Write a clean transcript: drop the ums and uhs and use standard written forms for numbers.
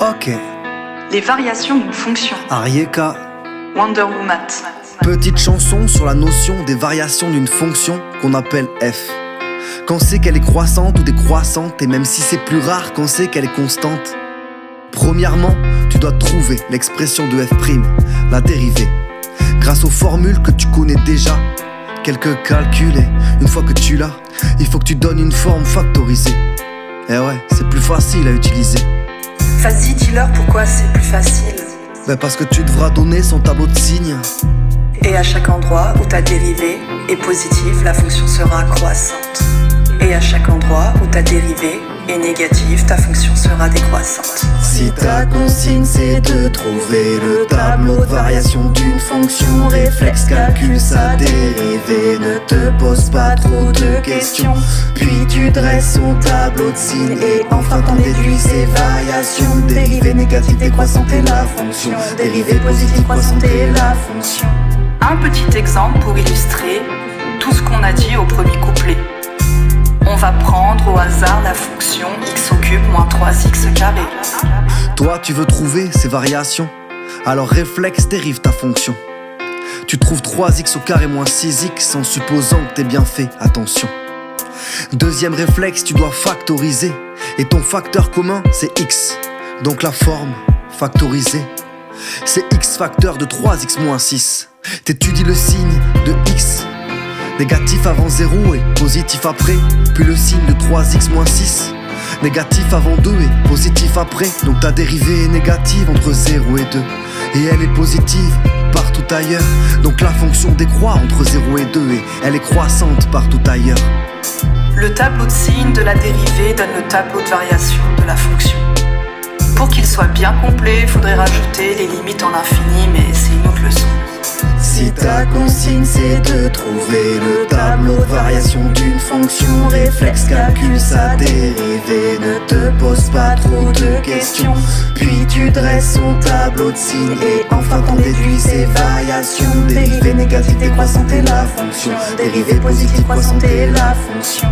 Ok. Les variations d'une fonction. Arieka. Wonder Woman. Petite chanson sur la notion des variations d'une fonction qu'on appelle f. Quand c'est qu'elle est croissante ou décroissante, et même si c'est plus rare quand c'est qu'elle est constante. Premièrement, tu dois trouver l'expression de f', la dérivée, grâce aux formules que tu connais déjà. Quelques calculs et une fois que tu l'as, il faut que tu donnes une forme factorisée. Eh ouais, c'est plus facile à utiliser. Vas-y, dis-leur pourquoi c'est plus facile. Parce que tu devras donner son tableau de signes. Et à chaque endroit où ta dérivée est positive, la fonction sera croissante. Et à chaque endroit où ta dérivée est négative, ta fonction sera décroissante. Si ta consigne c'est de trouver le tableau de variation d'une fonction, réflexe calcule sa dérivée, ne te pose pas trop de questions. Puis tu dresses son tableau de signes et enfin t'en déduis ses variations. Dérivée négative décroissante et la fonction, dérivée positive croissante et la fonction. Un petit exemple pour illustrer tout ce qu'on a dit au premier couplet. On va prendre au hasard la fonction x au cube moins 3x carré. Toi tu veux trouver ces variations, alors réflexe dérive ta fonction. Tu trouves 3x au carré moins 6x en supposant que t'es bien fait, attention. Deuxième réflexe, tu dois factoriser, et ton facteur commun c'est x. Donc la forme factorisée, c'est x facteur de 3x moins 6. T'étudies le signe de x, négatif avant 0 et positif après, puis le signe de 3x moins 6, négatif avant 2 et positif après. Donc ta dérivée est négative entre 0 et 2, et elle est positive partout ailleurs. Donc la fonction décroît entre 0 et 2, et elle est croissante partout ailleurs. Le tableau de signes de la dérivée donne le tableau de variation de la fonction. Pour qu'il soit bien complet, il faudrait rajouter les limites en l'infini, mais c'est une autre leçon. Si ta consigne c'est de trouver le tableau de variation d'une fonction, réflexe calcule sa dérivée, ne te pose pas trop de questions. Puis tu dresses son tableau de signes et enfin t'en déduis ses variations. Dérivée négative décroissante et la fonction, dérivée positive croissante et la fonction.